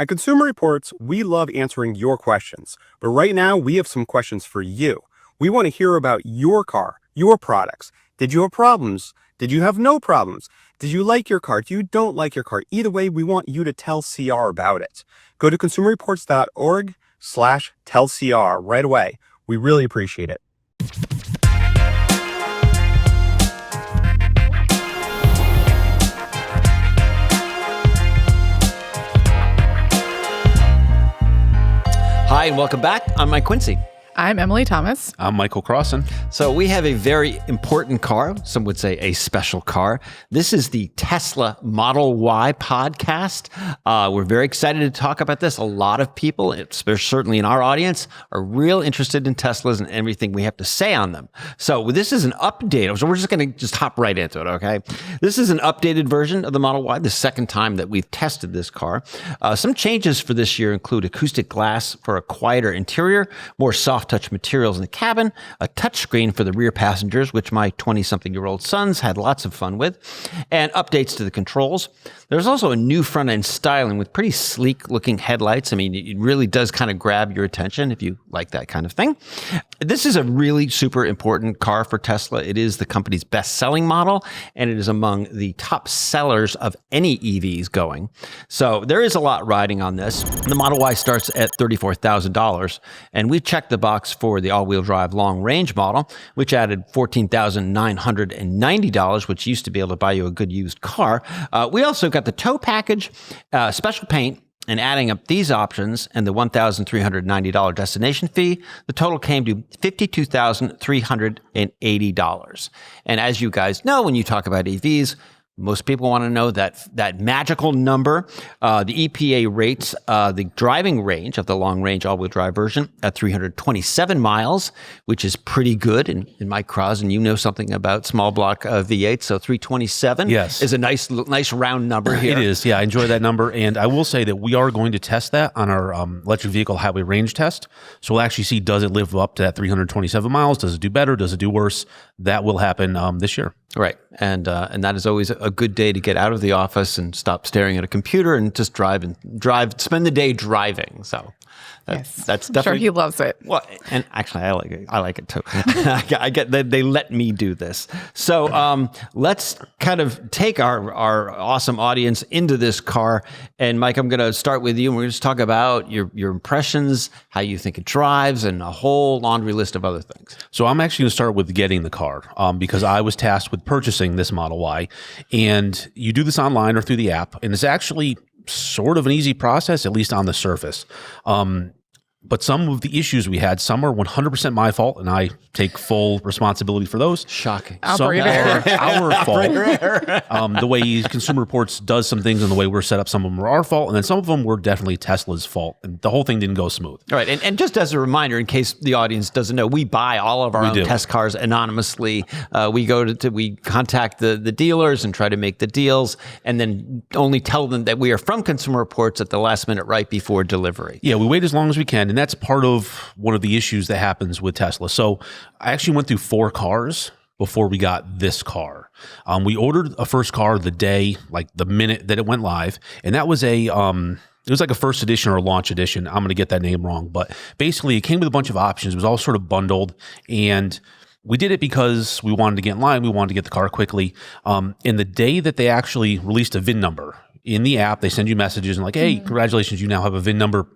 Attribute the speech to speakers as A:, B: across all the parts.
A: At Consumer Reports, we love answering your questions, but right now we have some questions for you. We want to hear about your car, your products. Did you have problems? Did you have no problems? Did you like your car? Do you don't like your car? Either way, we want you to tell CR about it. Go to consumerreports.org/tellcr right away. We really appreciate it.
B: Hi, and welcome back. I'm Mike Quincy.
C: I'm Emily Thomas.
D: I'm Michael Crossan.
B: So we have a very important car, some would say a special car. This is the Tesla Model Y podcast. We're very excited to talk about this. A lot of people, certainly in our audience, are real interested in Teslas and everything we have to say on them. So this is an update. So we're just going to just hop right into it, okay? This is an updated version of the Model Y, the second time that we've tested this car. Some changes for this year include acoustic glass for a quieter interior, more soft touch materials in the cabin, a touchscreen for the rear passengers, which my 20-something-year-old sons had lots of fun with, and updates to the controls. There's also a new front-end styling with pretty sleek-looking headlights. I mean, it really does kind of grab your attention if you like that kind of thing. This is a really super important car for Tesla. It is the company's best-selling model, and it is among the top sellers of any EVs going. So there is a lot riding on this. The Model Y starts at $34,000, and we checked the box for the all-wheel drive long-range model, which added $14,990, which used to be able to buy you a good used car. We also got the tow package, special paint, and adding up these options and the $1,390 destination fee, the total came to $52,380. And as you guys know, when you talk about EVs, most people want to know that magical number. The EPA rates the driving range of the long-range all-wheel drive version at 327 miles, which is pretty good. In Mike Crossan, you know something about small block V8, so 327 is a nice round number here.
D: It is, yeah. I enjoy that number, and I will say that we are going to test that on our electric vehicle highway range test. So we'll actually see, does it live up to that 327 miles? Does it do better? Does it do worse? That will happen this year.
B: Right. And that is always a good day to get out of the office and stop staring at a computer and just spend the day driving. So that's definitely.
C: I'm sure he loves it.
B: Well, and actually I like it too. I get that they let me do this. So let's kind of take our awesome audience into this car. And Mike, I'm going to start with you. And we're going to talk about your impressions, how you think it drives, and a whole laundry list of other things.
D: So I'm actually going to start with getting the car because I was tasked with purchasing this Model Y, and you do this online or through the app, and it's actually sort of an easy process, at least on the surface. But some of the issues we had, some are 100% my fault, and I take full responsibility for those.
B: Shocking.
D: Some are our fault. The way Consumer Reports does some things and the way we're set up, some of them are our fault, and then some of them were definitely Tesla's fault. And the whole thing didn't go smooth.
B: All right. And just as a reminder, in case the audience doesn't know, we buy all of our own test cars anonymously. We contact the dealers and try to make the deals, and then only tell them that we are from Consumer Reports at the last minute right before delivery.
D: Yeah, we wait as long as we can. And that's part of one of the issues that happens with Tesla. So I actually went through 4 cars before we got this car. We ordered a first car the minute that it went live. And that was it was like a first edition or a launch edition. I'm going to get that name wrong. But basically, it came with a bunch of options. It was all sort of bundled. And we did it because we wanted to get in line. We wanted to get the car quickly. In the day that they actually released a VIN number in the app, they send you messages and like, hey, congratulations, you now have a VIN number.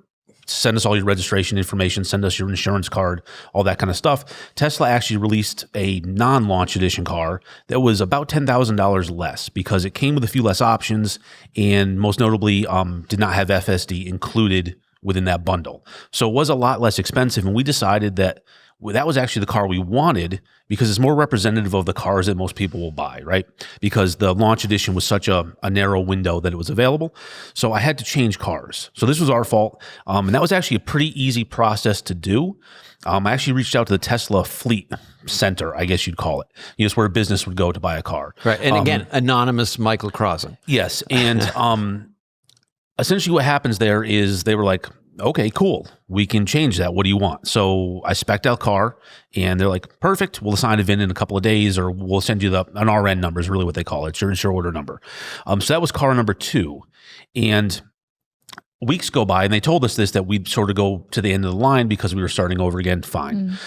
D: Send us all your registration information, send us your insurance card, all that kind of stuff. Tesla actually released a non-launch edition car that was about $10,000 less because it came with a few less options and most notably did not have FSD included within that bundle. So it was a lot less expensive, and we decided that that was actually the car we wanted because it's more representative of the cars that most people will buy, right? Because the launch edition was such a narrow window that it was available. So I had to change cars. So this was our fault. And that was actually a pretty easy process to do. I actually reached out to the Tesla Fleet Center, I guess you'd call it. It's where a business would go to buy a car.
B: Right. And again, anonymous Michael Crossan.
D: Yes. And essentially what happens there is they were like, okay, cool. We can change that. What do you want? So I spec'd out car and they're like, perfect. We'll assign a VIN in a couple of days, or we'll send you an RN number is really what they call it. It's your order number. So that was car number 2. And weeks go by and they told us this, that we'd sort of go to the end of the line because we were starting over again. Fine.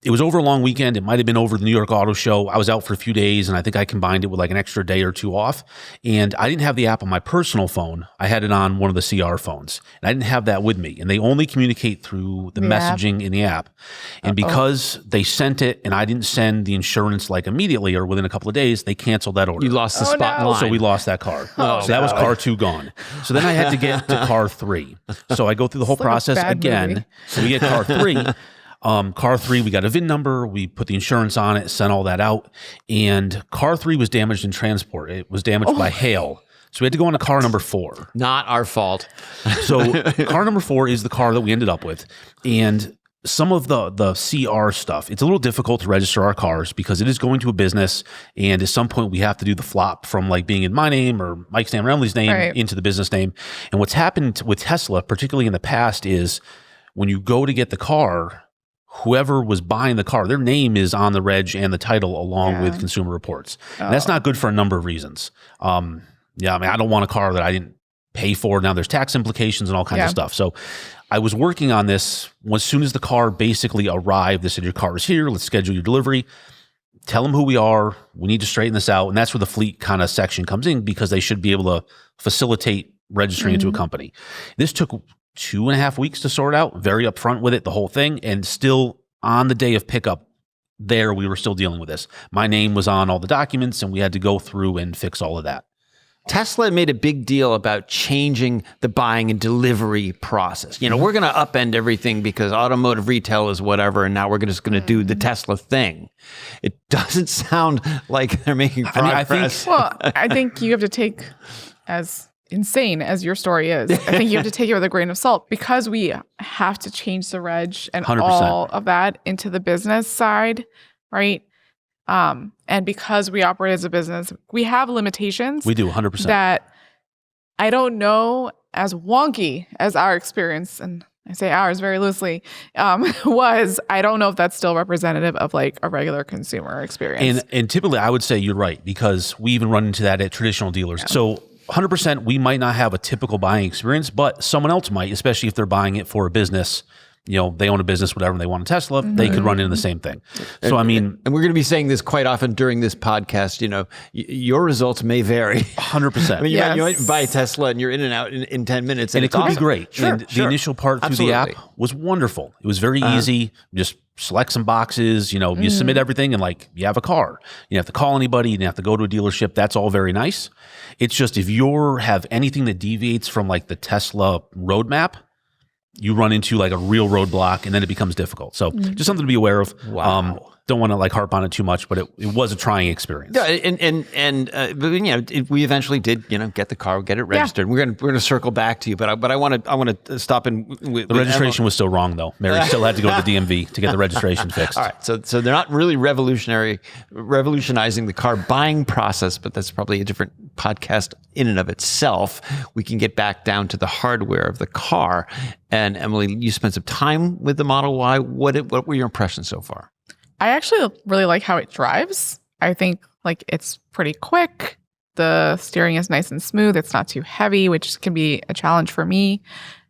D: It was over a long weekend. It might have been over the New York Auto Show. I was out for a few days and I think I combined it with like an extra day or two off. And I didn't have the app on my personal phone. I had it on one of the CR phones and I didn't have that with me. And they only communicate through the messaging in the app. And because they sent it and I didn't send the insurance like immediately or within a couple of days, they canceled that order.
B: You lost the spot in line.
D: So we lost that car. So that was car 2 gone. So then I had to get to car 3. So I go through the whole process again.
C: Movie.
D: So we get car 3. Car 3, we got a VIN number. We put the insurance on it, sent all that out. And car 3 was damaged in transport. It was damaged by hail. So we had to go on to car number 4.
B: Not our fault.
D: So car number 4 is the car that we ended up with. And some of the CR stuff, it's a little difficult to register our cars because it is going to a business. And at some point we have to do the flop from like being in my name or Mike's name or Emily's name into the business name. And what's happened with Tesla, particularly in the past, is when you go to get the car, whoever was buying the car, their name is on the reg and the title along with consumer reports. And that's not good for a number of reasons. I mean, I don't want a car that I didn't pay for. Now there's tax implications and all kinds of stuff. So I was working on this. As soon as the car basically arrived, they said, your car is here. Let's schedule your delivery. Tell them who we are. We need to straighten this out. And that's where the fleet kind of section comes in because they should be able to facilitate registering into a company. This took 2.5 weeks to sort out, very upfront with it, the whole thing. And still on the day of pickup there, we were still dealing with this. My name was on all the documents and we had to go through and fix all of that.
B: Tesla made a big deal about changing the buying and delivery process. You know, we're going to upend everything because automotive retail is whatever, and now we're just going to do the Tesla thing. It doesn't sound like they're making progress.
C: I think you have to take, as insane as your story is, I think you have to take it with a grain of salt because we have to change the reg and
D: 100%.
C: all of that into the business side, right? And because we operate as a business, we have limitations.
D: We do 100%.
C: That I don't know, as wonky as our experience, and I say ours very loosely, was, I don't know if that's still representative of like a regular consumer experience.
D: And typically I would say you're right because we even run into that at traditional dealers. Yeah. So 100%, we might not have a typical buying experience, but someone else might, especially if they're buying it for a business. You know, they own a business, whatever, and they want a Tesla, they could run into the same thing. So, I mean...
B: And we're going to be saying this quite often during this podcast, you know, your results may vary.
D: 100%.
B: I mean, you might buy a Tesla and you're in and out in 10 minutes.
D: And it could
B: awesome.
D: be great.
B: Sure,
D: and the initial part through the app was wonderful. It was very easy. Just select some boxes, you know, you submit everything and like, you have a car. You don't have to call anybody. You don't have to go to a dealership. That's all very nice. It's just if you have anything that deviates from like the Tesla roadmap, you run into like a real roadblock and then it becomes difficult. So just something to be aware of.
B: Wow.
D: Don't want to like harp on it too much, but it was a trying experience.
B: Yeah, but you know, we eventually did, you know, get the car, get it registered. Yeah. We're gonna circle back to you, but I want to stop in. With
D: the registration was still wrong though. Mary still had to go to the DMV to get the registration fixed.
B: All right, so they're not really revolutionizing the car buying process, but that's probably a different podcast in and of itself. We can get back down to the hardware of the car. And Emily, you spent some time with the Model Y. What were your impressions so far?
C: I actually really like how it drives. I think like it's pretty quick. The steering is nice and smooth. It's not too heavy, which can be a challenge for me.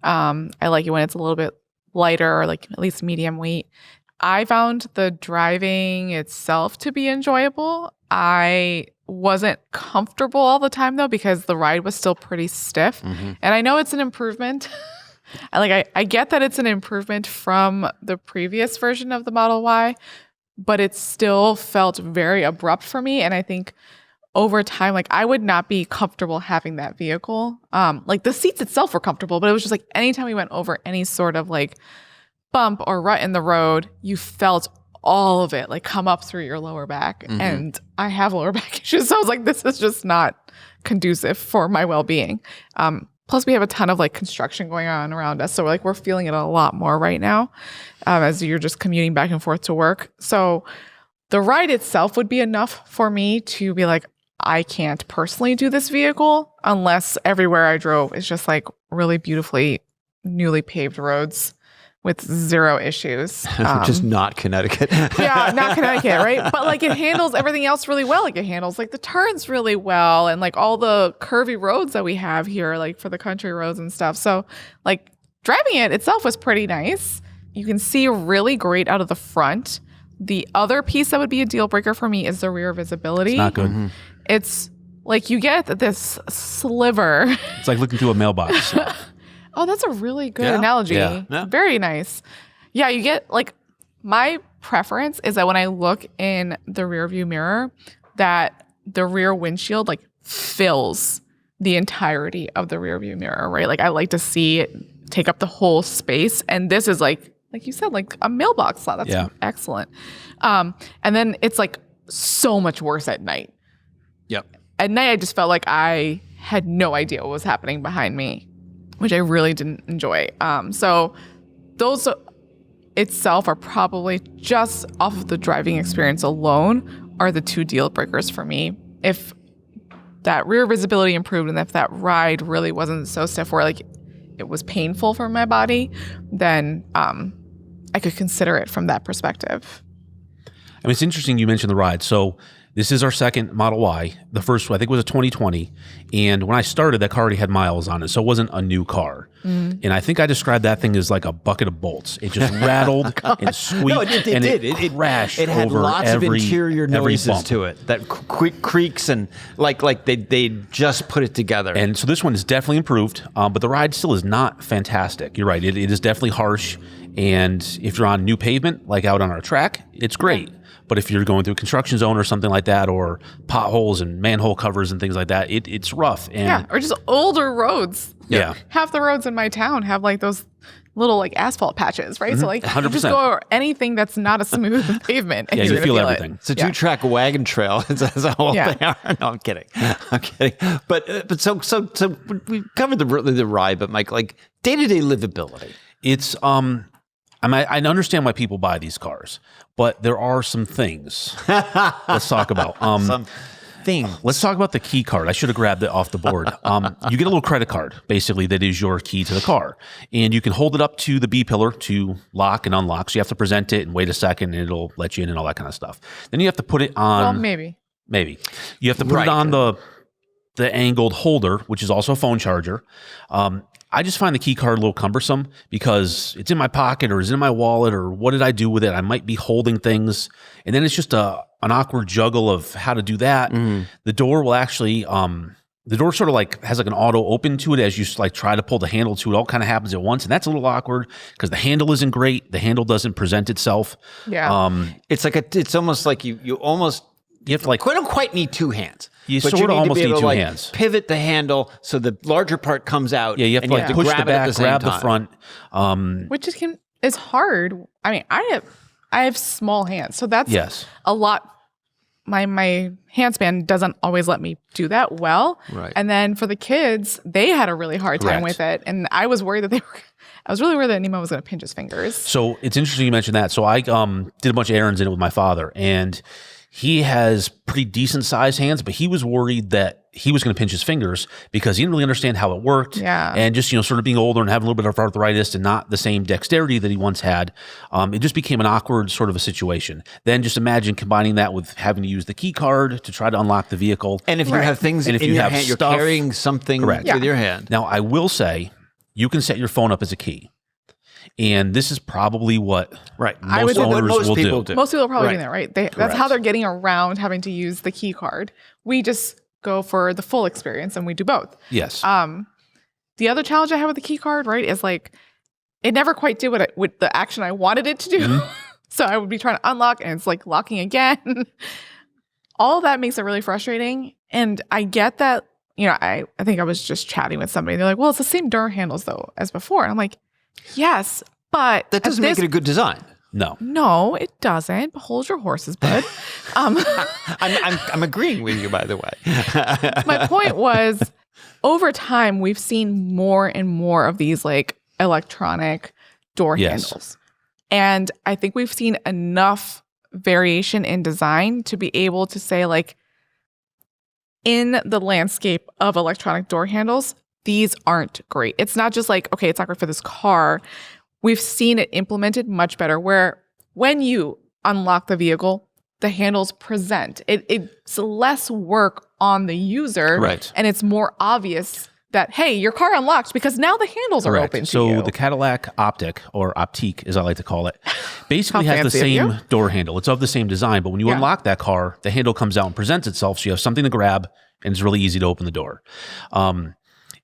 C: I like it when it's a little bit lighter or like at least medium weight. I found the driving itself to be enjoyable. I wasn't comfortable all the time though because the ride was still pretty stiff. And I know it's an improvement. I get that it's an improvement from the previous version of the Model Y, but it still felt very abrupt for me. And I think over time, like I would not be comfortable having that vehicle. Like the seats itself were comfortable, but it was just like anytime we went over any sort of like bump or rut in the road, you felt all of it like come up through your lower back. And I have lower back issues. So I was like, this is just not conducive for my well-being. Plus, we have a ton of like construction going on around us. So we're feeling it a lot more right now as you're just commuting back and forth to work. So the ride itself would be enough for me to be like, I can't personally do this vehicle unless everywhere I drove is just like really beautifully newly paved roads. with zero issues.
B: Just not Connecticut.
C: Yeah, not Connecticut, right? But like it handles everything else really well. Like it handles like the turns really well and like all the curvy roads that we have here, like for the country roads and stuff. So like driving it itself was pretty nice. You can see really great out of the front. The other piece that would be a deal breaker for me is the rear visibility.
D: It's not good.
C: It's like you get this sliver.
D: It's like looking through a mailbox.
C: Oh, that's a really good analogy.
B: Yeah.
C: Very nice. Yeah, you get like my preference is that when I look in the rear view mirror, that the rear windshield like fills the entirety of the rear view mirror, right? Like I like to see it take up the whole space. And this is like you said, like a mailbox slot. That's excellent. And then it's like so much worse at night.
B: Yep.
C: At night, I just felt like I had no idea what was happening behind me, which I really didn't enjoy. So those itself are probably just off of the driving experience alone are the two deal breakers for me. If that rear visibility improved and if that ride really wasn't so stiff where like it was painful for my body, then I could consider it from that perspective.
D: I mean, it's interesting you mentioned the ride. So this is our second Model Y. The first, I think, was a 2020. And when I started, that car already had miles on it. So it wasn't a new car. And I think I described that thing as like a bucket of bolts. It just rattled and squeaked.
B: No, it did.
D: It crashed.
B: It had
D: over
B: lots of
D: every
B: interior noises
D: bump.
B: to it that creaks and like they just put it together.
D: And so this one is definitely improved, but the ride still is not fantastic. You're right. It is definitely harsh. And if you're on new pavement, like out on our track, it's great. But if you're going through a construction zone or something like that, or potholes and manhole covers and things like that, it's rough. And
C: or just older roads.
D: Yeah.
C: Half the roads in my town have like those little like asphalt patches, right? So like
D: 100%.
C: you just go over anything that's not a smooth pavement. And
D: Yeah,
C: you're
D: you
C: gonna
D: feel
C: it.
D: everything.
B: It's a two-track wagon trail. It's a whole
C: Yeah.
B: thing. No, I'm kidding. I'm kidding. But so we covered the ride, but Mike, like day-to-day livability.
D: It's I understand why people buy these cars, but there are some things. Let's talk about
B: Some thing.
D: Let's talk about the key card. I should have grabbed it off the board. You get a little credit card, basically, that is your key to the car. And you can hold it up to the B pillar to lock and unlock. So you have to present it and wait a second, and it'll let you in and all that kind of stuff. Then you have to put it on.
C: Well, maybe.
D: You have to put it on the angled holder, which is also a phone charger. I just find the key card a little cumbersome because it's in my pocket or is in my wallet or what did I do with it? I might be holding things. And then it's just an awkward juggle of how to do that. The door will actually, the door sort of like has like an auto open to it as you like try to pull the handle to it. All kind of happens at once. And that's a little awkward because the handle isn't great. The handle doesn't present itself.
C: Yeah.
B: It's like it's almost like you have to like, I don't quite need two hands.
D: You
B: but
D: sort of
B: need to
D: almost
B: be able
D: need
B: to,
D: two
B: like,
D: hands.
B: Pivot the handle so the larger part comes out.
D: Yeah, you have to like push the back, grab the front.
C: Which is hard. I mean, I have small hands, so that's
D: Yes.
C: a lot. My hand span doesn't always let me do that well.
B: Right.
C: And then for the kids, they had a really hard time
D: Correct.
C: with it, and I was worried that I was really worried that Nemo was going to pinch his fingers.
D: So it's interesting you mentioned that. So I did a bunch of errands in it with my father, and he has pretty decent sized hands, but he was worried that he was going to pinch his fingers because he didn't really understand how it worked.
C: Yeah.
D: And just, sort of being older and having a little bit of arthritis and not the same dexterity that he once had. It just became an awkward sort of a situation. Then just imagine combining that with having to use the key card to try to unlock the vehicle.
B: And if you have things
D: And if
B: in
D: you
B: your
D: have
B: hand, you're
D: stuff-
B: carrying something
D: Correct.
B: with your hand.
D: Now, I will say you can set your phone up as a key. And this is probably what
C: I would
D: most
C: do what
D: owners
B: most
D: will
B: people
D: do.
C: Most people are probably
B: Right.
C: doing that, right? That's
D: Correct.
C: how they're getting around having to use the key card. We just go for the full experience, and we do both.
D: Yes.
C: The other challenge I have with the key card, right, is like it never quite did what the action I wanted it to do. So I would be trying to unlock, and it's like locking again. All of that makes it really frustrating. And I get that, I think I was just chatting with somebody. They're like, well, it's the same door handles though as before. And I'm like, yes, but
B: That doesn't make it a good design.
D: No.
C: No, it doesn't. But hold your horses, bud.
B: I'm agreeing with you, by the way.
C: My point was, over time, we've seen more and more of these like electronic door
D: Yes.
C: handles. And I think we've seen enough variation in design to be able to say, like, in the landscape of electronic door handles, these aren't great. It's not just like, okay, it's not great for this car. we've seen it implemented much better where when you unlock the vehicle, the handles present. It's less work on the user.
B: Right.
C: And it's more obvious that, hey, your car unlocked because now the handles are open to
D: so
C: you.
D: the Cadillac Optic, or Optique as I like to call it, basically has the
C: fancy of
D: same door handle. It's of the same design, but when you unlock that car, the handle comes out and presents itself, so you have something to grab, and it's really easy to open the door.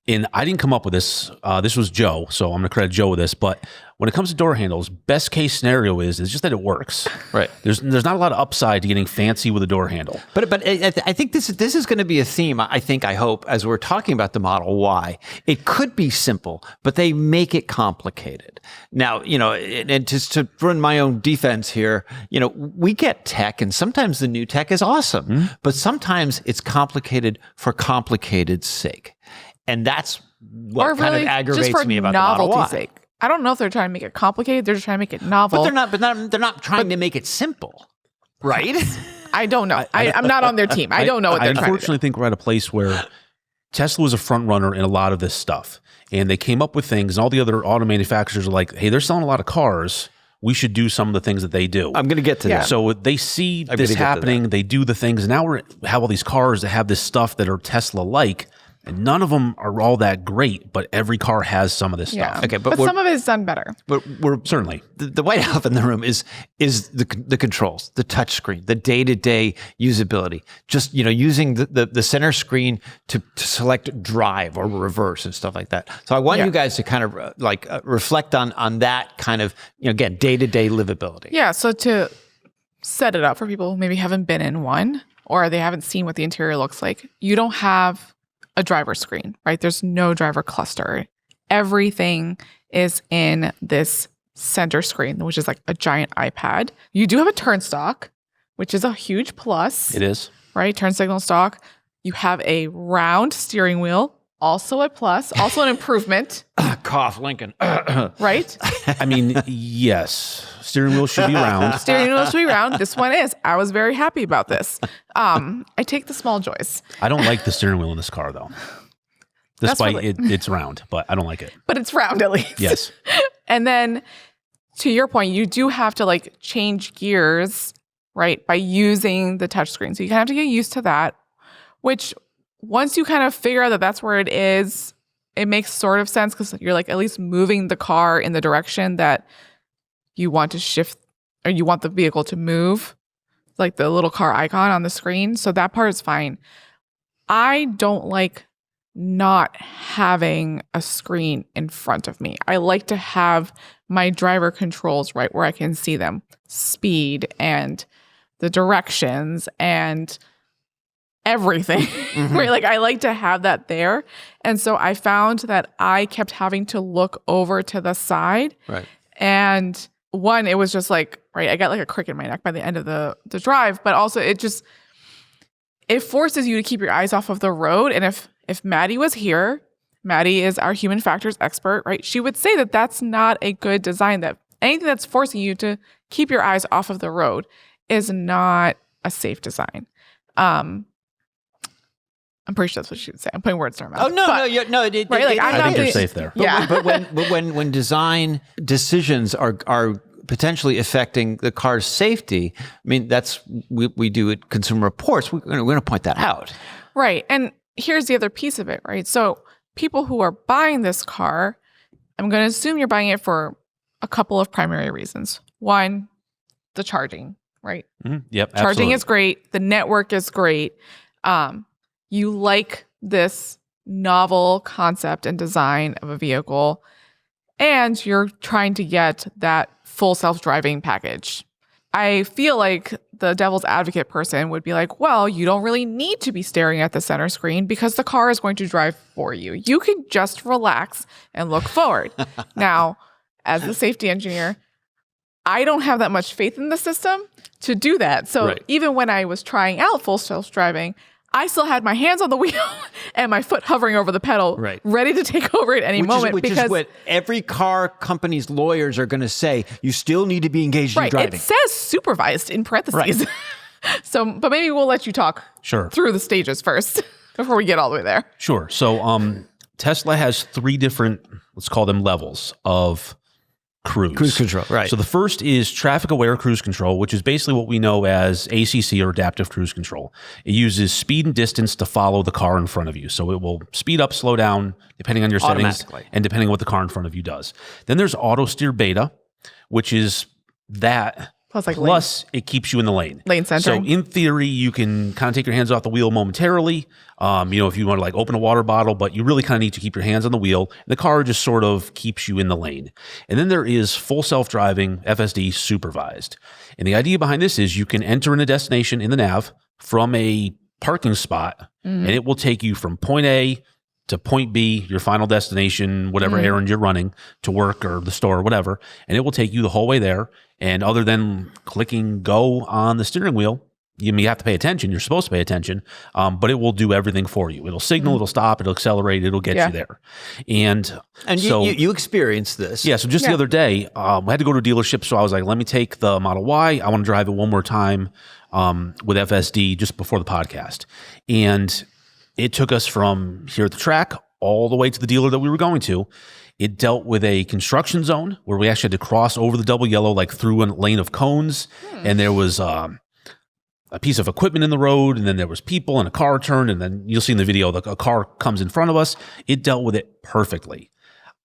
D: And I didn't come up with this. This was Joe, so I'm going to credit Joe with this. But when it comes to door handles, best case scenario is just that it works.
B: Right.
D: There's not a lot of upside to getting fancy with a door handle.
B: But I think this is going to be a theme. I hope as we're talking about the Model Y, it could be simple, but they make it complicated. Now, and just to run my own defense here, we get tech, and sometimes the new tech is awesome, but sometimes it's complicated for complicated's sake. And that's what kind of aggravates me about the Model Y.
C: Sake. I don't know if they're trying to make it complicated. They're just trying to make it novel.
B: They're not trying to make it simple, right?
C: I don't know. I'm not on their team. I don't know what they're trying to do.
D: I unfortunately think we're at a place where Tesla was a front runner in a lot of this stuff. And they came up with things, and all the other auto manufacturers are like, hey, they're selling a lot of cars. We should do some of the things that they do.
B: I'm going to get to that.
D: So they see this happening. They do the things. Now we have all these cars that have this stuff that are Tesla-like. And none of them are all that great, but every car has some of this stuff.
B: Okay,
C: but some of it is done better.
B: But we're
D: certainly
B: the white elephant in the room is the controls, the touch screen, the day-to-day usability. Just using the center screen to select drive or reverse and stuff like that. So I want you guys to kind of reflect on that kind of again day-to-day livability.
C: Yeah. So to set it up for people who maybe haven't been in one or they haven't seen what the interior looks like, you don't have a driver screen, right? There's no driver cluster. Everything is in this center screen, which is like a giant iPad. You do have a turn stalk, which is a huge plus.
D: It is.
C: Right? Turn signal stalk. You have a round steering wheel, also a plus, also an improvement.
B: Cough, Lincoln.
C: Right?
D: I mean, yes. Steering wheel should be round.
C: Steering wheel should be round. This one is. I was very happy about this. I take the small joys.
D: I don't like the steering wheel in this car, though. Despite it's round, but I don't like it.
C: But it's round at least.
D: Yes.
C: And then to your point, you do have to change gears, right, by using the touchscreen. So you kind of have to get used to that, which once you kind of figure out that that's where it is, it makes sort of sense because you're at least moving the car in the direction that you want to shift or you want the vehicle to move, like the little car icon on the screen. So that part is fine. I don't like not having a screen in front of me. I like to have my driver controls right where I can see them, speed and the directions and everything, right? I like to have that there. And so I found that I kept having to look over to the side.
B: Right.
C: And one, it was just right, I got a crick in my neck by the end of the drive, but also it forces you to keep your eyes off of the road. And if Maddie was here, Maddie is our human factors expert, right? She would say that that's not a good design, that anything that's forcing you to keep your eyes off of the road is not a safe design. I'm pretty sure that's what she would say. I'm putting words in her mouth.
B: Oh no,
C: but,
B: no,
C: right?
D: I think you're safe there.
C: Yeah,
B: but when design decisions are potentially affecting the car's safety, I mean that's we do at Consumer Reports. We're going to point that out.
C: Right, and here's the other piece of it, right? So people who are buying this car, I'm going to assume you're buying it for a couple of primary reasons. One, the charging, right?
D: Mm-hmm. Yep,
C: charging
D: absolutely.
C: is great. The network is great. You like this novel concept and design of a vehicle, and you're trying to get that full self-driving package. I feel like the devil's advocate person would be like, well, you don't really need to be staring at the center screen because the car is going to drive for you. You can just relax and look forward. Now, as the safety engineer, I don't have that much faith in the system to do that. So even when I was trying out full self-driving, I still had my hands on the wheel and my foot hovering over the pedal, ready to take over at any moment.
B: Which is what every car company's lawyers are going to say. You still need to be engaged in driving.
C: It says supervised in parentheses. So, but maybe we'll let you talk through the stages first before we get all the way there.
D: Sure. So Tesla has 3 different, let's call them levels of cruise.
B: Cruise control, right.
D: So the first is traffic aware cruise control, which is basically what we know as ACC or adaptive cruise control. It uses speed and distance to follow the car in front of you. So it will speed up, slow down, depending on your settings and depending on what the car in front of you does. Then there's auto steer beta, which is that. Plus, it keeps you in the lane.
C: Lane centering.
D: So in theory, you can kind of take your hands off the wheel momentarily, if you want to like open a water bottle, but you really kind of need to keep your hands on the wheel. The car just sort of keeps you in the lane. And then there is full self-driving, FSD supervised. And the idea behind this is you can enter in a destination in the nav from a parking spot, and it will take you from point A to point B, your final destination, whatever errand you're running to work or the store or whatever. And it will take you the whole way there. And other than clicking go on the steering wheel, you have to pay attention. You're supposed to pay attention, but it will do everything for you. It'll signal, it'll stop, it'll accelerate, it'll get you there. And so
B: you experienced this.
D: Yeah. So just the other day, I had to go to a dealership. So I was like, let me take the Model Y. I want to drive it one more time with FSD just before the podcast. And it took us from here at the track all the way to the dealer that we were going to. It dealt with a construction zone where we actually had to cross over the double yellow, like through a lane of cones. And there was a piece of equipment in the road, and then there was people and a car turned, and then you'll see in the video, a car comes in front of us. It dealt with it perfectly.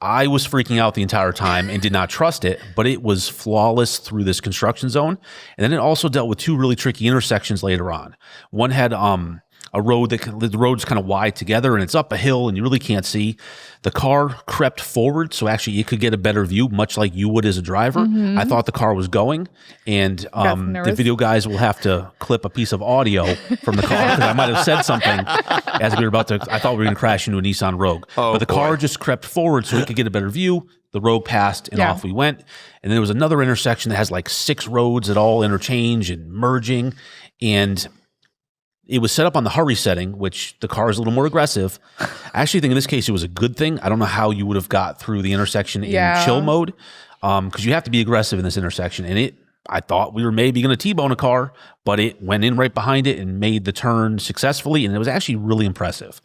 D: I was freaking out the entire time and did not trust it, but it was flawless through this construction zone. And then it also dealt with two really tricky intersections later on. One had a road the road's kind of wide together, and it's up a hill and you really can't see. The car crept forward, so actually you could get a better view, much like you would as a driver. I thought the car was going, and the video guys will have to clip a piece of audio from the car because I might have said something as we were about to. I thought we were going to crash into a Nissan Rogue, but the car just crept forward so we could get a better view. The road passed and off we went. And then there was another intersection that has like 6 roads that all interchange and merging, and it was set up on the hurry setting, which the car is a little more aggressive. I actually think in this case, it was a good thing. I don't know how you would have got through the intersection in chill mode, because you have to be aggressive in this intersection. And I thought we were maybe going to T-bone a car, but it went in right behind it and made the turn successfully. And it was actually really impressive.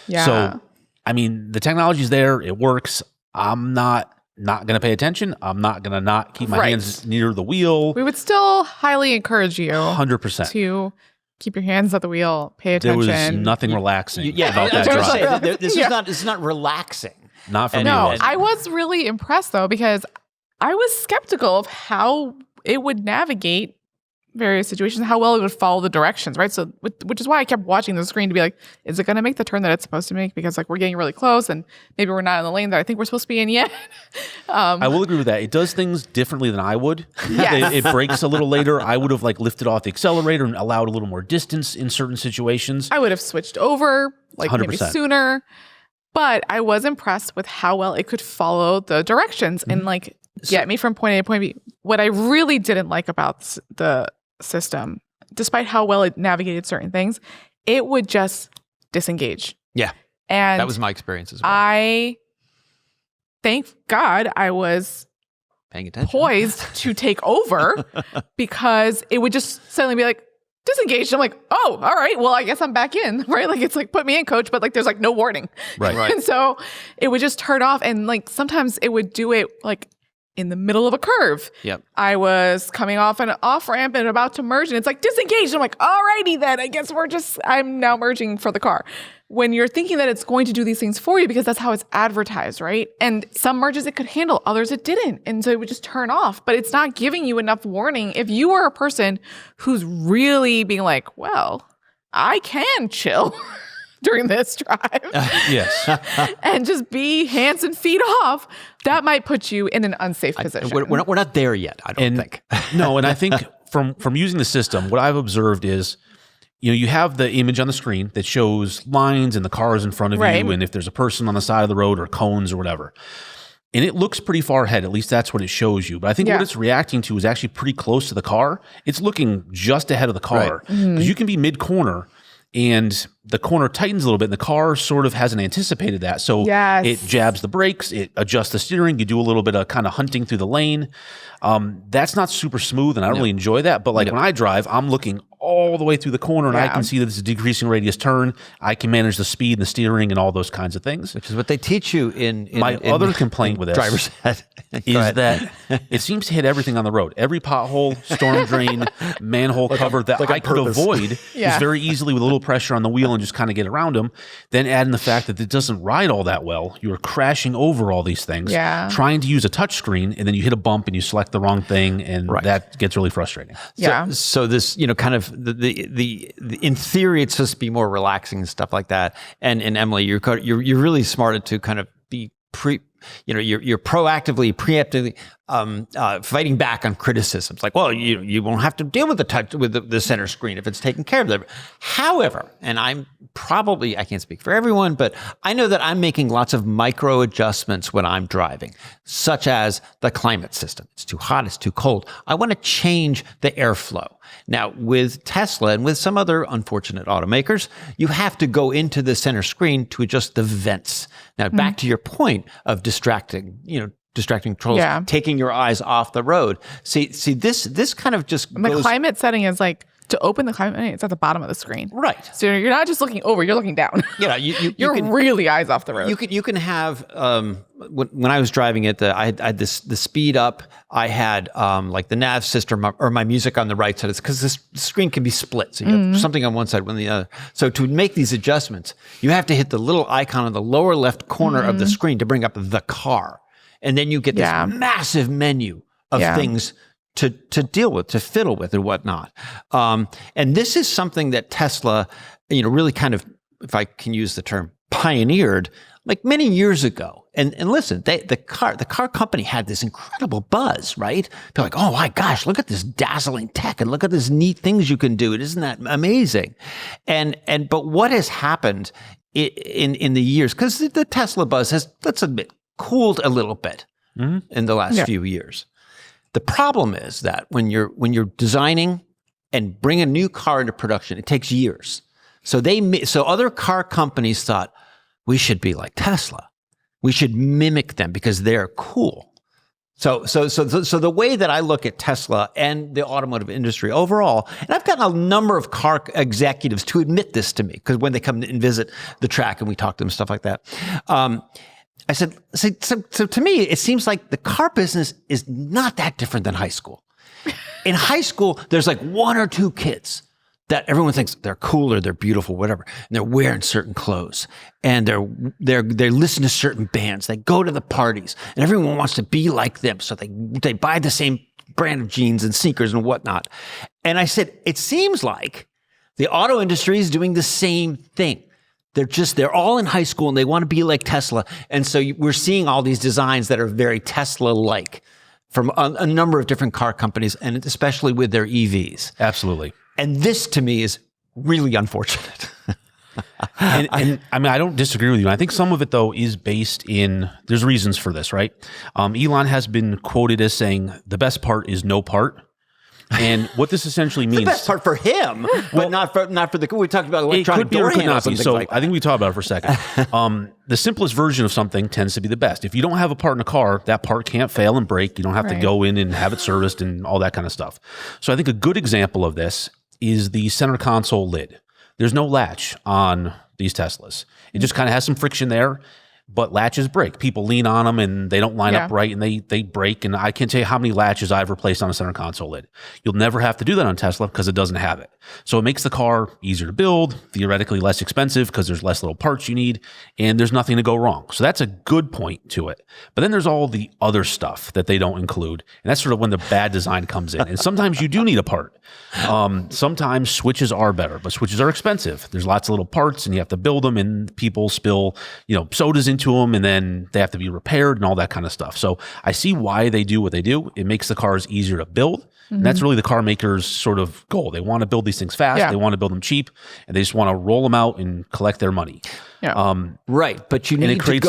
C: Yeah.
D: So, I mean, the technology's there. It works. I'm not going to pay attention. I'm not going to not keep my hands near the wheel.
C: We would still highly encourage you
D: 100%
C: to keep your hands at the wheel, pay attention.
D: There was nothing relaxing about that drive.
B: This is not relaxing.
D: Not for me.
C: No, I was really impressed though, because I was skeptical of how it would navigate various situations, how well it would follow the directions, right? So, which is why I kept watching the screen to be like, is it going to make the turn that it's supposed to make? Because like we're getting really close, and maybe we're not in the lane that I think we're supposed to be in yet.
D: I will agree with that. It does things differently than I would.
C: Yes.
D: It brakes a little later. I would have like lifted off the accelerator and allowed a little more distance in certain situations.
C: I would have switched over like
D: 100%.
C: maybe sooner, but I was impressed with how well it could follow the directions and like get me from point A to point B. What I really didn't like about the system, despite how well it navigated certain things, it would just disengage.
B: Yeah.
C: And
B: that was my experience as well.
C: I thank God I was
B: paying attention,
C: poised to take over, because it would just suddenly be like, disengaged. I'm like, oh, all right, well, I guess I'm back in, right? Like, it's like, put me in, coach, but like, there's like no warning.
D: Right.
C: And so it would just turn off. And like, sometimes it would do it like in the middle of a curve.
B: Yep.
C: I was coming off an off ramp and about to merge, and it's like disengaged. I'm like, all righty then. I guess I'm now merging for the car. When you're thinking that it's going to do these things for you, because that's how it's advertised, right? And some merges it could handle, others it didn't. And so it would just turn off, but it's not giving you enough warning. If you are a person who's really being like, well, I can chill during this drive.
D: Yes.
C: And just be hands and feet off, that might put you in an unsafe position.
B: We're not there yet, I don't think.
D: No, and I think from using the system, what I've observed is, you have the image on the screen that shows lines and the cars in front of you, and if there's a person on the side of the road or cones or whatever. And it looks pretty far ahead. At least that's what it shows you. But I think what it's reacting to is actually pretty close to the car. It's looking just ahead of the car. Because you can be mid-corner, and the corner tightens a little bit and the car sort of hasn't anticipated that. So
C: Yes.
D: it jabs the brakes, it adjusts the steering, you do a little bit of kind of hunting through the lane. That's not super smooth and I don't really enjoy that. But like when I drive, I'm looking all the way through the corner and I can see that it's a decreasing radius turn. I can manage the speed and the steering and all those kinds of things.
B: Which is what they teach you in
D: My other complaint with this
B: driver's ed.
D: is that it seems to hit everything on the road. Every pothole, storm drain, manhole cover that I could avoid is very easily with a little pressure on the wheel and just kind of get around them. Then add in the fact that it doesn't ride all that well. You're crashing over all these things, trying to use a touch screen, and then you hit a bump and you select the wrong thing, and that gets really frustrating.
B: So this, kind of the in theory, it's supposed to be more relaxing and stuff like that. And Emily, you're really smart to kind of be you're proactively, preemptively fighting back on criticisms. Like, well, you won't have to deal with the center screen if it's taken care of. However, and I can't speak for everyone, but I know that I'm making lots of micro adjustments when I'm driving, such as the climate system. It's too hot, it's too cold. I want to change the airflow. Now, with Tesla and with some other unfortunate automakers, you have to go into the center screen to adjust the vents. Now, back to your point of distracting controls, taking your eyes off the road. See, this kind of just
C: the climate setting is like, to open the climate setting, it's at the bottom of the screen.
B: Right.
C: So you're not just looking over, you're looking down. You're really eyes off the road.
B: You can have, when I was driving it, I had the speed up. I had like the nav system or my music on the right side, because this screen can be split. So you have something on one side, one on the other. So to make these adjustments, you have to hit the little icon in the lower left corner of the screen to bring up the car. And then you get this massive menu of things to deal with, to fiddle with and whatnot. And this is something that Tesla, really kind of, if I can use the term, pioneered like many years ago. And listen, the car company had this incredible buzz, right? They're like, oh my gosh, look at this dazzling tech and look at these neat things you can do. Isn't that amazing? But what has happened in the years, because the Tesla buzz has, let's admit, cooled a little bit in the last few years. The problem is that when you're designing and bring a new car into production, it takes years. So other car companies thought, we should be like Tesla. We should mimic them because they're cool. So the way that I look at Tesla and the automotive industry overall, and I've gotten a number of car executives to admit this to me, because when they come and visit the track and we talk to them, stuff like that. I said, so to me, it seems like the car business is not that different than high school. In high school, there's like one or two kids that everyone thinks they're cool or they're beautiful, whatever. And they're wearing certain clothes and they listen to certain bands. They go to the parties and everyone wants to be like them. So they buy the same brand of jeans and sneakers and whatnot. And I said, it seems like the auto industry is doing the same thing. They're all in high school and they want to be like Tesla. And so we're seeing all these designs that are very Tesla-like from a number of different car companies, and especially with their EVs.
D: Absolutely.
B: And this to me is really unfortunate.
D: and I mean, I don't disagree with you. I think some of it though is based in, there's reasons for this, right? Elon has been quoted as saying the best part is no part. And what this essentially means,
B: the best part for him, but not for the. We talked about electronic door handles.
D: So I think we talked about it for a second. The simplest version of something tends to be the best. If you don't have a part in a car, that part can't fail and break. You don't have to go in and have it serviced and all that kind of stuff. So I think a good example of this is the center console lid. There's no latch on these Teslas. It just kind of has some friction there. But latches break. People lean on them and they don't line up right and they break. And I can't tell you how many latches I've replaced on a center console lid. You'll never have to do that on Tesla because it doesn't have it. So it makes the car easier to build, theoretically less expensive because there's less little parts you need, and there's nothing to go wrong. So that's a good point to it. But then there's all the other stuff that they don't include. And that's sort of when the bad design comes in. And sometimes you do need a part. Sometimes switches are better, but switches are expensive. There's lots of little parts and you have to build them, and people spill, sodas into them, and then they have to be repaired and all that kind of stuff. So I see why they do what they do. It makes the cars easier to build. And that's really the car maker's sort of goal. They want to build these things fast. They want to build them cheap, and they just want to roll them out and collect their money.
B: Right. But you need to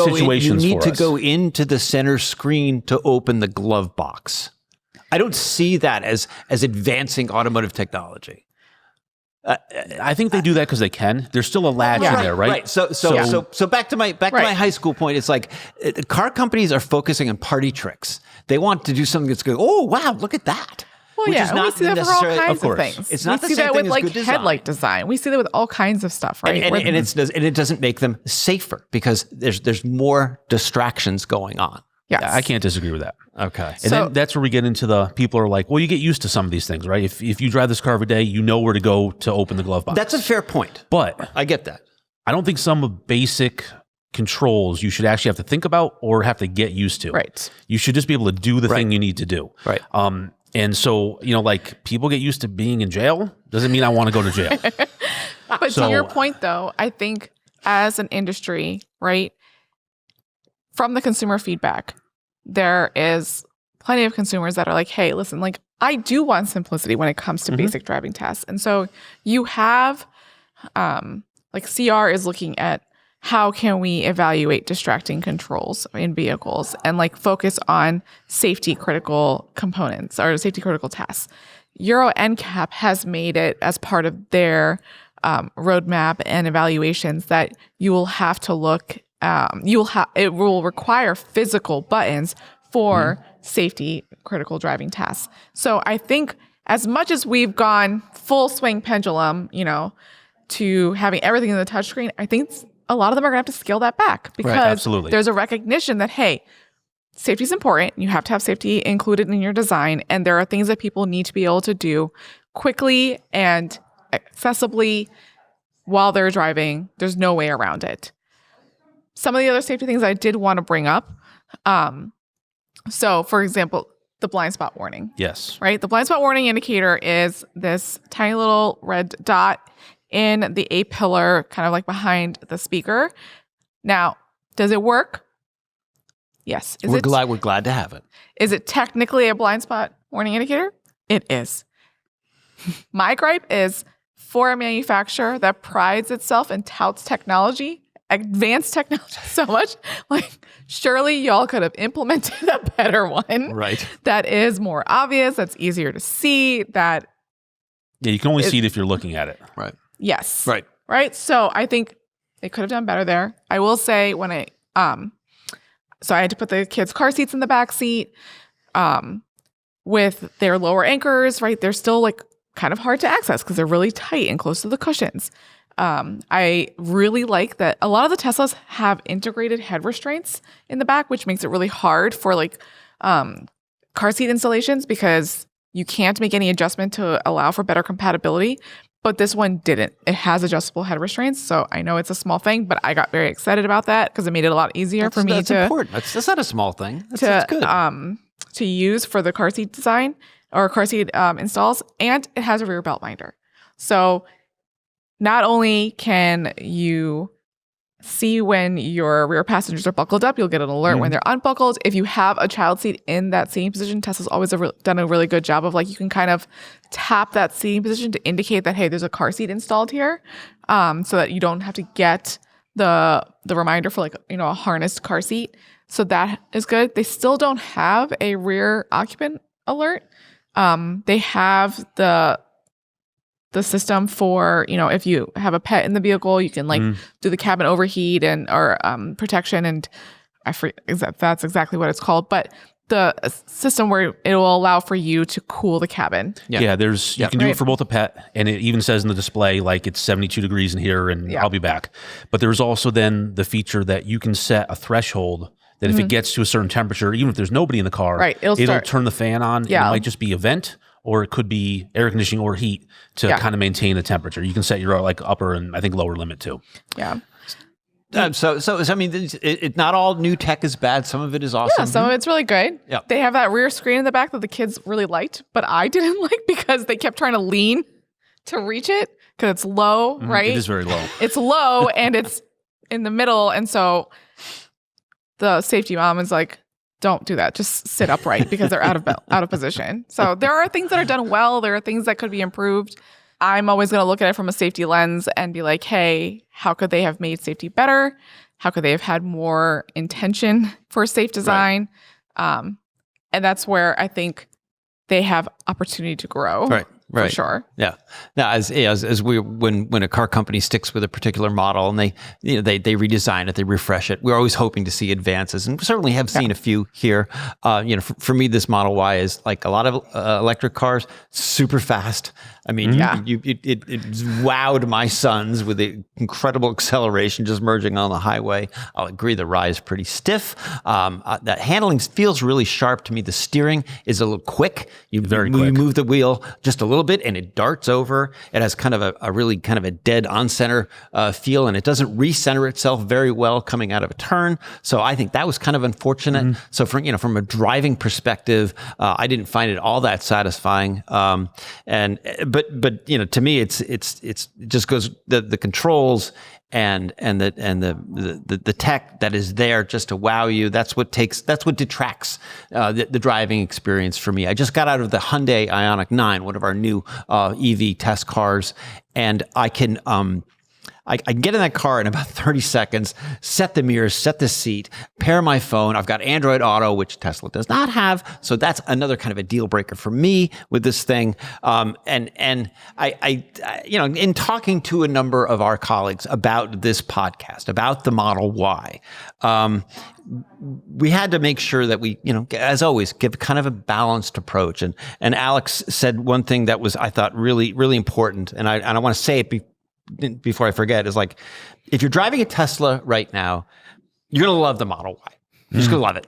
B: go into the center screen to open the glove box. I don't see that as advancing automotive technology.
D: I think they do that because they can. There's still a latch in there, right?
B: Right. So back to my high school point. It's like car companies are focusing on party tricks. They want to do something that's good. Oh wow, look at that.
C: Well,
B: Which
C: yeah,
B: is
C: we
B: not
C: see that for all
B: necessarily-
C: kinds
B: of course.
C: of things.
B: It's not
C: we
B: the
C: see
B: same
C: that
B: thing
C: with
B: as
C: like
B: good design.
C: headlight design. We see that with all kinds of stuff, right?
B: And it doesn't make them safer because there's more distractions going on.
C: yes.
D: I can't disagree with that.
B: Okay.
D: And
C: So-
D: then that's where we get into the people are like, well, you get used to some of these things, right? If you drive this car every day, you know where to go to open the glove box.
B: That's a fair point.
D: But
B: I get that.
D: I don't think some basic controls you should actually have to think about or have to get used to.
C: Right.
D: You should just be able to do the
B: Right.
D: thing you need to do.
B: Right.
D: And so, like people get used to being in jail. Doesn't mean I want to go to jail.
C: But
D: So-
C: to your point, though, I think as an industry, right, from the consumer feedback, there is plenty of consumers that are like, hey, listen, like I do want simplicity when it comes to basic driving tests. And so you have, like CR is looking at how can we evaluate distracting controls in vehicles and like focus on safety critical components or safety critical tasks. Euro NCAP has made it as part of their roadmap and evaluations that you will have to look. It will require physical buttons for safety critical driving tasks. So I think as much as we've gone full swing pendulum, to having everything in the touchscreen, I think a lot of them are going to have to scale that back because
D: absolutely.
C: there's a recognition that, hey, safety is important. You have to have safety included in your design. And there are things that people need to be able to do quickly and accessibly while they're driving. There's no way around it. Some of the other safety things I did want to bring up. So, for example, the blind spot warning.
D: Yes.
C: Right? The blind spot warning indicator is this tiny little red dot in the A-pillar, kind of like behind the speaker. Now, does it work? Yes.
B: We're glad to have it.
C: Is it technically a blind spot warning indicator? It is. My gripe is for a manufacturer that prides itself and touts technology, advanced technology so much, like surely y'all could have implemented a better one.
B: Right.
C: That is more obvious, that's easier to see, that
D: Yeah, you can only see it if you're looking at it.
B: Right.
C: yes.
B: Right.
C: Right. So I think they could have done better there. I will say when so I had to put the kids' car seats in the back seat with their lower anchors, right? They're still like kind of hard to access because they're really tight and close to the cushions. I really like that a lot of the Teslas have integrated head restraints in the back, which makes it really hard for like car seat installations because you can't make any adjustment to allow for better compatibility. But this one didn't. It has adjustable head restraints. So I know it's a small thing, but I got very excited about that because it made it a lot easier for me
B: That's
C: to
B: important. That's not a small thing. That's good.
C: to use for the car seat design or car seat installs. And it has a rear belt binder. So not only can you see when your rear passengers are buckled up, you'll get an alert when they're unbuckled. If you have a child seat in that seating position, Tesla's always done a really good job of like, you can kind of tap that seating position to indicate that, hey, there's a car seat installed here, so that you don't have to get the reminder for like, a harnessed car seat. So that is good. They still don't have a rear occupant alert. They have the system for, if you have a pet in the vehicle, you can like do the cabin overheat or protection. And I forget that's exactly what it's called, but the system where it will allow for you to cool the cabin.
D: Yeah, you can do it for both a pet, and it even says in the display like it's 72 degrees in here and I'll be back. But there's also then the feature that you can set a threshold that if it gets to a certain temperature, even if there's nobody in the car, it'll turn the fan on.
C: Yeah.
D: It might just be a vent, or it could be air conditioning or heat to kind of maintain the temperature. You can set your like upper and I think lower limit too.
C: Yeah.
B: So I mean, not all new tech is bad. Some of it is awesome.
C: Yeah, some of it's really good.
B: Yeah.
C: They have that rear screen in the back that the kids really liked, but I didn't like because they kept trying to lean to reach it because it's low, right?
D: It is very low.
C: It's low and it's in the middle. And so the safety mom is like, don't do that. Just sit upright because they're out of position. So there are things that are done well. There are things that could be improved. I'm always going to look at it from a safety lens and be like, hey, how could they have made safety better? How could they have had more intention for safe design? Right. And that's where I think they have opportunity to grow.
B: Right.
C: for sure.
B: Yeah. Now, when a car company sticks with a particular model and they redesign it, they refresh it, we're always hoping to see advances, and we certainly have seen a few here. For me, this Model Y is like a lot of electric cars, super fast. I mean, it wowed my sons with the incredible acceleration just merging on the highway. I'll agree the ride is pretty stiff. That handling feels really sharp to me. The steering is a little quick. You move the wheel just a little bit and it darts over. It has kind of a really kind of a dead on-center feel, and it doesn't recenter itself very well coming out of a turn. So I think that was kind of unfortunate. So from a driving perspective, I didn't find it all that satisfying. But to me, it just goes the controls and the tech that is there just to wow you. That's what detracts the driving experience for me. I just got out of the Hyundai Ioniq 9, one of our new EV test cars, and I can get in that car in about 30 seconds, set the mirrors, set the seat, pair my phone. I've got Android Auto, which Tesla does not have. So that's another kind of a deal breaker for me with this thing. And I in talking to a number of our colleagues about this podcast, about the Model Y, we had to make sure that we, as always, give kind of a balanced approach. And Alex said one thing that was, I thought, really, really important. And I want to say it before I forget, is like, if you're driving a Tesla right now, you're going to love the Model Y. You're just going to love it.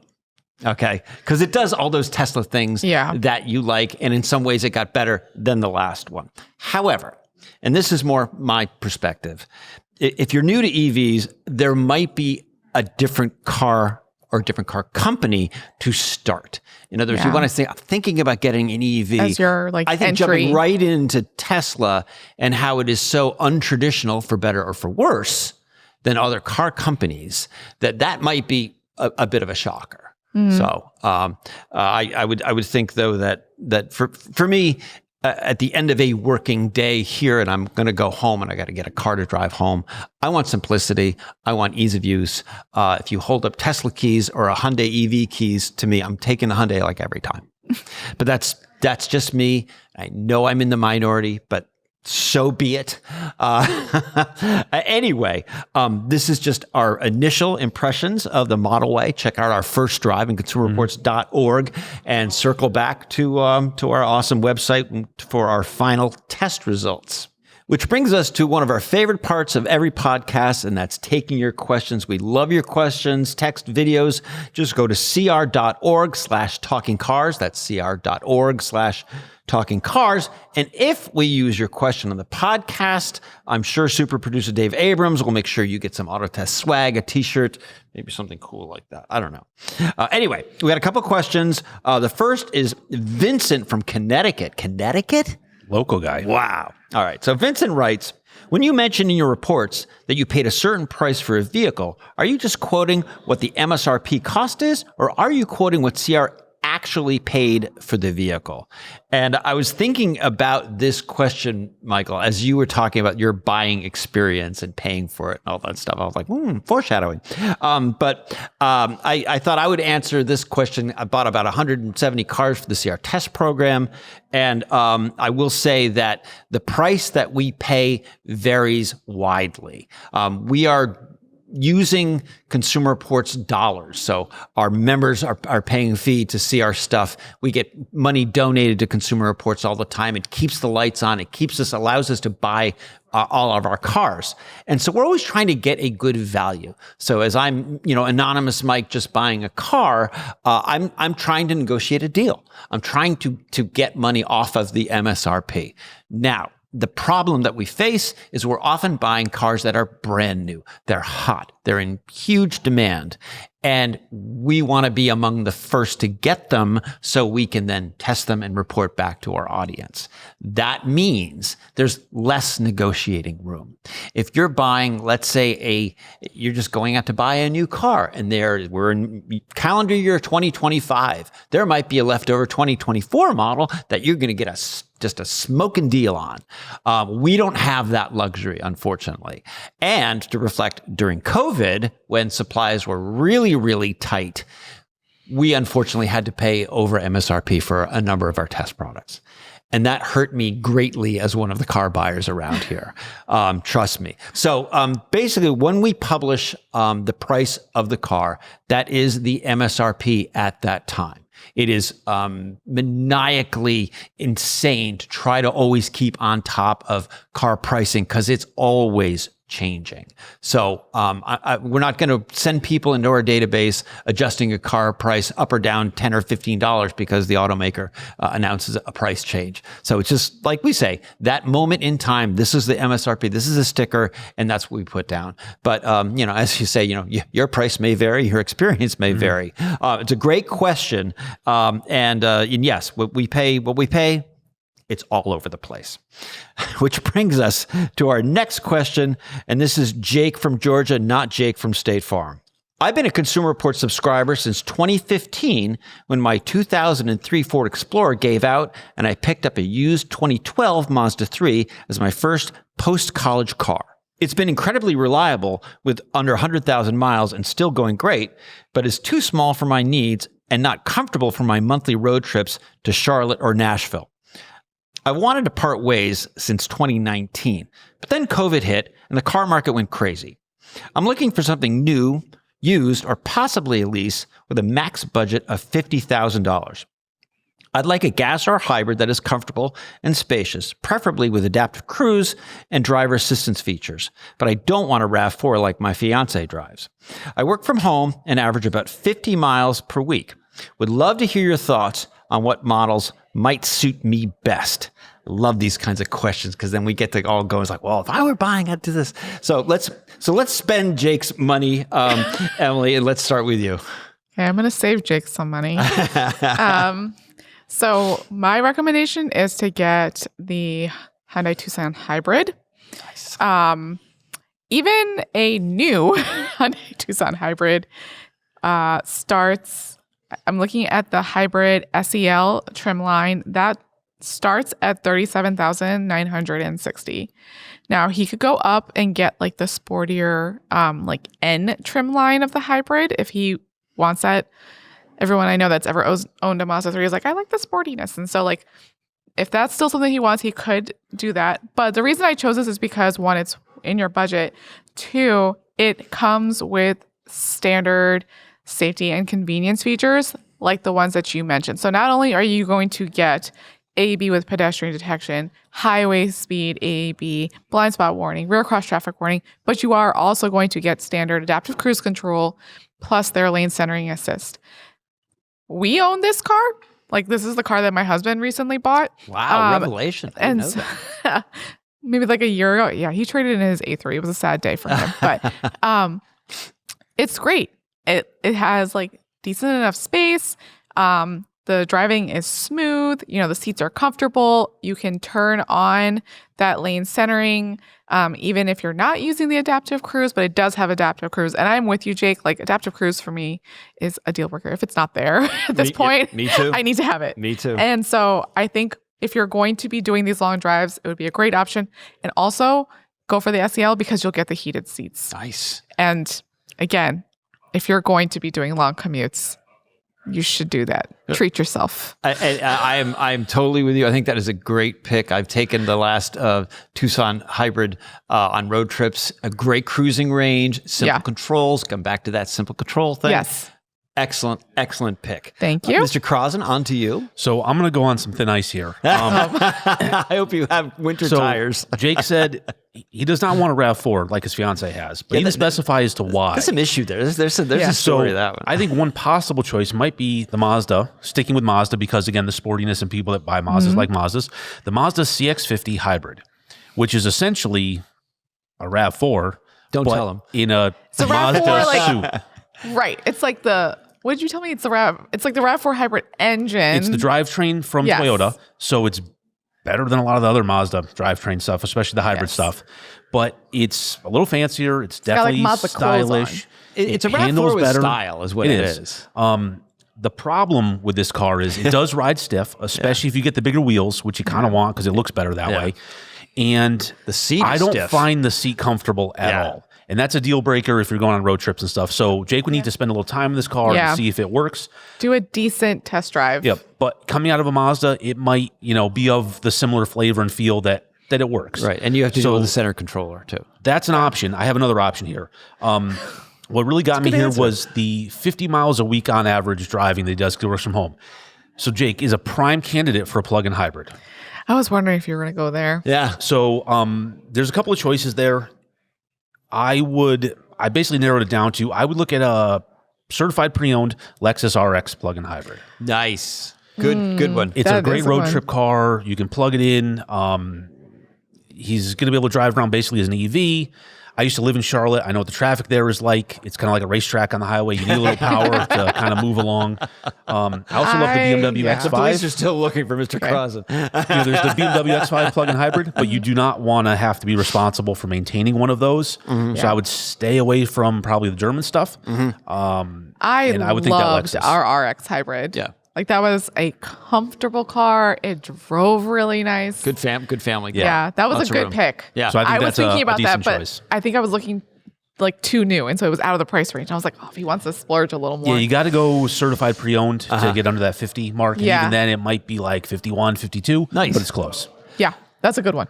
B: Okay. Because it does all those Tesla things that you like. And in some ways it got better than the last one. However, and this is more my perspective, if you're new to EVs, there might be a different car or a different car company to start. In other words, you want to say, I'm thinking about getting an EV.
C: As your
B: I think
C: entry.
B: Jumping right into Tesla and how it is so untraditional, for better or for worse, than other car companies, that might be a bit of a shocker. So I would think though that for me, at the end of a working day here, and I'm going to go home and I got to get a car to drive home, I want simplicity. I want ease of use. If you hold up Tesla keys or a Hyundai EV keys to me, I'm taking the Hyundai like every time. But that's just me. I know I'm in the minority, but so be it. Anyway, this is just our initial impressions of the Model Y. Check out our first drive in consumerreports.org and circle back to our awesome website for our final test results. Which brings us to one of our favorite parts of every podcast, and that's taking your questions. We love your questions, text, videos. Just go to cr.org/talkingcars. That's cr.org/talkingcars. And if we use your question on the podcast, I'm sure super producer Dave Abrams will make sure you get some Autotest swag, a t-shirt, maybe something cool like that. I don't know. Anyway, we got a couple questions. The first is Vincent from Connecticut. Connecticut?
D: Local guy.
B: Wow. All right. So Vincent writes, when you mention in your reports that you paid a certain price for a vehicle, are you just quoting what the MSRP cost is, or are you quoting what CR actually paid for the vehicle? And I was thinking about this question, Michael, as you were talking about your buying experience and paying for it and all that stuff. I was like, foreshadowing. But I thought I would answer this question. I bought about 170 cars for the CR test program. And I will say that the price that we pay varies widely. We are using Consumer Reports dollars. So our members are paying a fee to see our stuff. We get money donated to Consumer Reports all the time. It keeps the lights on. It allows us to buy all of our cars. And so we're always trying to get a good value. So as I'm, anonymous Mike just buying a car, I'm trying to negotiate a deal. I'm trying to get money off of the MSRP. Now, the problem that we face is we're often buying cars that are brand new. They're hot. They're in huge demand. And we want to be among the first to get them so we can then test them and report back to our audience. That means there's less negotiating room. If you're buying, let's say you're just going out to buy a new car and we're in calendar year 2025, there might be a leftover 2024 model that you're going to get just a smoking deal on. We don't have that luxury, unfortunately. And to reflect, during COVID, when supplies were really, really tight, we unfortunately had to pay over MSRP for a number of our test products. And that hurt me greatly as one of the car buyers around here. Trust me. So basically, when we publish the price of the car, that is the MSRP at that time. It is maniacally insane to try to always keep on top of car pricing because it's always changing. So we're not going to send people into our database adjusting a car price up or down $10 or $15 because the automaker announces a price change. So it's just like we say, that moment in time, this is the MSRP, this is a sticker, and that's what we put down. But as you say, your price may vary, your experience may vary. It's a great question, and yes, what we pay. It's all over the place. Which brings us to our next question. And this is Jake from Georgia, not Jake from State Farm. I've been a Consumer Report subscriber since 2015 when my 2003 Ford Explorer gave out and I picked up a used 2012 Mazda 3 as my first post-college car. It's been incredibly reliable with under 100,000 miles and still going great, but is too small for my needs and not comfortable for my monthly road trips to Charlotte or Nashville. I wanted to part ways since 2019, but then COVID hit and the car market went crazy. I'm looking for something new, used, or possibly a lease with a max budget of $50,000. I'd like a gas or hybrid that is comfortable and spacious, preferably with adaptive cruise and driver assistance features, but I don't want a RAV4 like my fiance drives. I work from home and average about 50 miles per week. Would love to hear your thoughts on what models might suit me best. Love these kinds of questions because then we get to all go. It's like, well, if I were buying, I'd do this. So let's spend Jake's money, Emily, and let's start with you.
C: Okay, I'm going to save Jake some money. So my recommendation is to get the Hyundai Tucson Hybrid.
B: Nice.
C: Even a new Hyundai Tucson Hybrid starts. I'm looking at the hybrid SEL trim line that starts at $37,960. Now he could go up and get like the sportier like N trim line of the hybrid if he wants that. Everyone I know that's ever owned a Mazda 3 is like, I like the sportiness. And so like if that's still something he wants, he could do that. But the reason I chose this is because one, it's in your budget. Two, it comes with standard safety and convenience features like the ones that you mentioned. So not only are you going to get AAB with pedestrian detection, highway speed AAB, blind spot warning, rear cross traffic warning, but you are also going to get standard adaptive cruise control plus their lane centering assist. We own this car. Like this is the car that my husband recently bought.
B: Wow, revelation. I didn't know that.
C: Maybe like a year ago. Yeah, he traded in his A3. It was a sad day for him, but it's great. It has like decent enough space. The driving is smooth. The seats are comfortable. You can turn on that lane centering, even if you're not using the adaptive cruise, but it does have adaptive cruise. And I'm with you, Jake. Like adaptive cruise for me is a deal breaker. If it's not there at this point,
B: me too.
C: I need to have it.
B: Me too.
C: And so I think if you're going to be doing these long drives, it would be a great option. And also go for the SEL because you'll get the heated seats.
B: Nice.
C: And again, if you're going to be doing long commutes, you should do that. Treat yourself.
B: I'm totally with you. I think that is a great pick. I've taken the last Tucson Hybrid on road trips. A great cruising range, simple controls. Come back to that simple control thing.
C: Yes.
B: Excellent pick.
C: Thank you.
B: Mr. Crossan, on to you.
D: So I'm going to go on some thin ice here.
B: I hope you have winter tires.
D: Jake said he does not want a RAV4 like his fiance has, but he didn't specify as to why.
B: There's some issue there. There's a story to that one.
D: I think one possible choice might be the Mazda, sticking with Mazda because, again, the sportiness and people that buy Mazdas like Mazdas. The Mazda CX-50 Hybrid, which is essentially a RAV4.
B: Don't tell him.
D: In a
C: RAV4,
D: Mazda suit.
C: Right. It's like what did you tell me? It's like the RAV4 hybrid engine.
D: It's the drivetrain from Toyota, so it's better than a lot of the other Mazda drivetrain stuff, especially the hybrid stuff. But it's a little fancier. It's definitely stylish.
B: It's a RAV4 with style is what it is.
D: The problem with this car is it does ride stiff, especially if you get the bigger wheels, which you kind of want because it looks better that way. And
B: the seat
D: I don't
B: stiff.
D: find the seat comfortable at all. And that's a deal breaker if you're going on road trips and stuff. So Jake would need to spend a little time in this car to see if it works.
C: Do a decent test drive.
D: Yep. But coming out of a Mazda, it might, be of the similar flavor and feel that it works.
B: Right. And you have to deal with the center controller too.
D: That's an option. I have another option here. What really got me here was the 50 miles a week on average driving that he does because he works from home. So Jake is a prime candidate for a plug-in hybrid.
C: I was wondering if you were going to go there.
B: Yeah.
D: So there's a couple of choices there. I basically narrowed it down to, I would look at a certified pre-owned Lexus RX plug-in hybrid.
B: Nice. Good one.
D: It's a great road trip car. You can plug it in. He's going to be able to drive around basically as an EV. I used to live in Charlotte. I know what the traffic there is like. It's kind of like a racetrack on the highway. You need a little power to kind of move along. I also love the BMW X5.
B: The police are still looking for Mr. Crossan.
D: There's the BMW X5 plug-in hybrid, but you do not want to have to be responsible for maintaining one of those. So I would stay away from probably the German stuff.
C: I
D: would think that
C: loved
D: Lexus.
C: our RX hybrid.
B: Yeah.
C: Like that was a comfortable car. It drove really nice.
B: Good family.
C: Yeah, that was
B: Lots
C: a
B: of
C: good
B: room.
C: pick.
B: Yeah.
D: So I think
C: was
D: that's
C: thinking
D: a
C: about that,
D: decent
C: but
D: choice.
C: I think I was looking like too new, and so it was out of the price range. I was like, oh, if he wants to splurge a little more.
D: Yeah, you got to go certified pre-owned to get under that 50 mark. And even then, it might be like 51, 52.
B: Nice.
D: But it's close.
C: Yeah, that's a good one.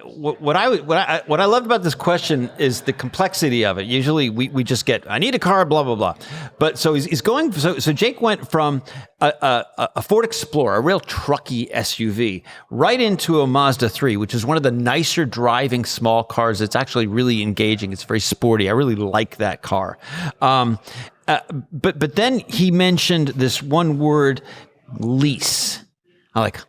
B: What I loved about this question is the complexity of it. Usually we just get, I need a car, blah, blah, blah. But so he's going, so Jake went from a Ford Explorer, a real trucky SUV, right into a Mazda 3, which is one of the nicer driving small cars. It's actually really engaging. It's very sporty. I really like that car. But then he mentioned this one word, lease. I'm like,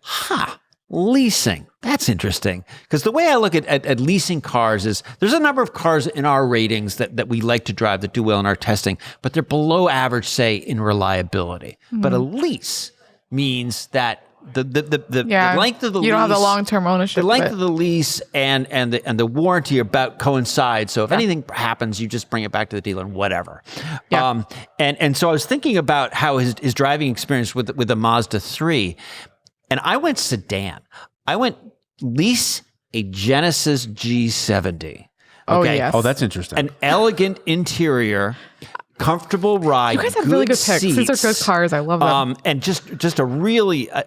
B: leasing. That's interesting. Because the way I look at leasing cars is there's a number of cars in our ratings that we like to drive that do well in our testing, but they're below average, say, in reliability. But a lease means that the length of the lease,
C: you don't have the long-term ownership.
B: the length of the lease and the warranty about coincide. So if anything happens, you just bring it back to the dealer and whatever.
C: Yeah.
B: And so I was thinking about how his driving experience with the Mazda 3, and I went sedan. I went lease a Genesis G70.
C: Oh, yes.
D: Oh, that's interesting.
B: An elegant interior, comfortable ride.
C: You guys have really good picks.
B: seats,
C: These are good cars. I love them.
B: and just a really a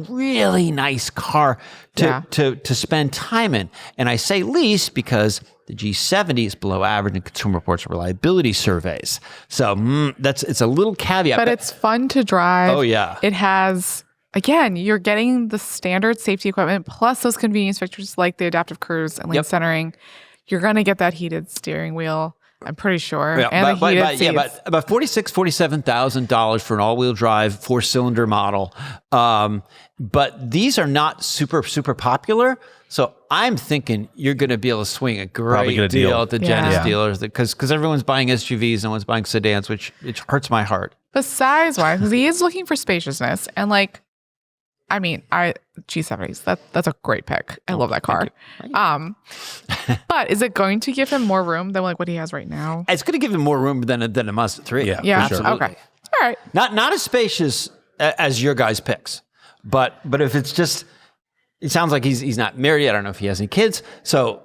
B: really nice car to spend time in. And I say lease because the G70 is below average in Consumer Reports reliability surveys. So it's a little caveat,
C: but it's fun to drive.
B: Oh, yeah.
C: It has. Again, you're getting the standard safety equipment plus those convenience features like the adaptive cruise and lane centering. You're going to get that heated steering wheel, I'm pretty sure. And the heated seats.
B: About $47,000 for an all-wheel drive 4-cylinder model. But these are not super popular. So I'm thinking you're going to be able to swing a great deal at the Genesis dealers because everyone's buying SUVs, no one's buying sedans, which it hurts my heart.
C: But size-wise, because he is looking for spaciousness and G70s, that's a great pick. I love that car. But is it going to give him more room than like what he has right now?
B: It's going to give him more room than a Mazda 3.
C: Yeah,
D: for sure.
C: Okay. All right.
B: Not as spacious as your guys' picks, but if it's just, it sounds like he's not married. I don't know if he has any kids. So,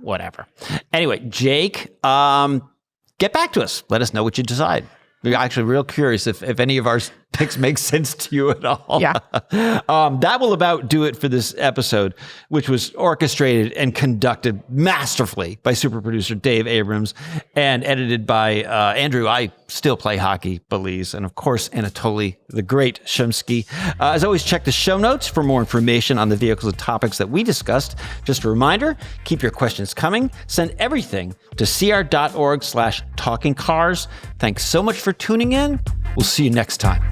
B: whatever. Anyway, Jake, get back to us. Let us know what you decide. We're actually real curious if any of our picks make sense to you at all.
C: Yeah.
B: That will about do it for this episode, which was orchestrated and conducted masterfully by super producer Dave Abrams and edited by Andrew. I still play hockey, Belize, and of course, Anatoly, the great Shumsky. As always, check the show notes for more information on the vehicles and topics that we discussed. Just a reminder, keep your questions coming. Send everything to cr.org/talkingcars. Thanks so much for tuning in. We'll see you next time.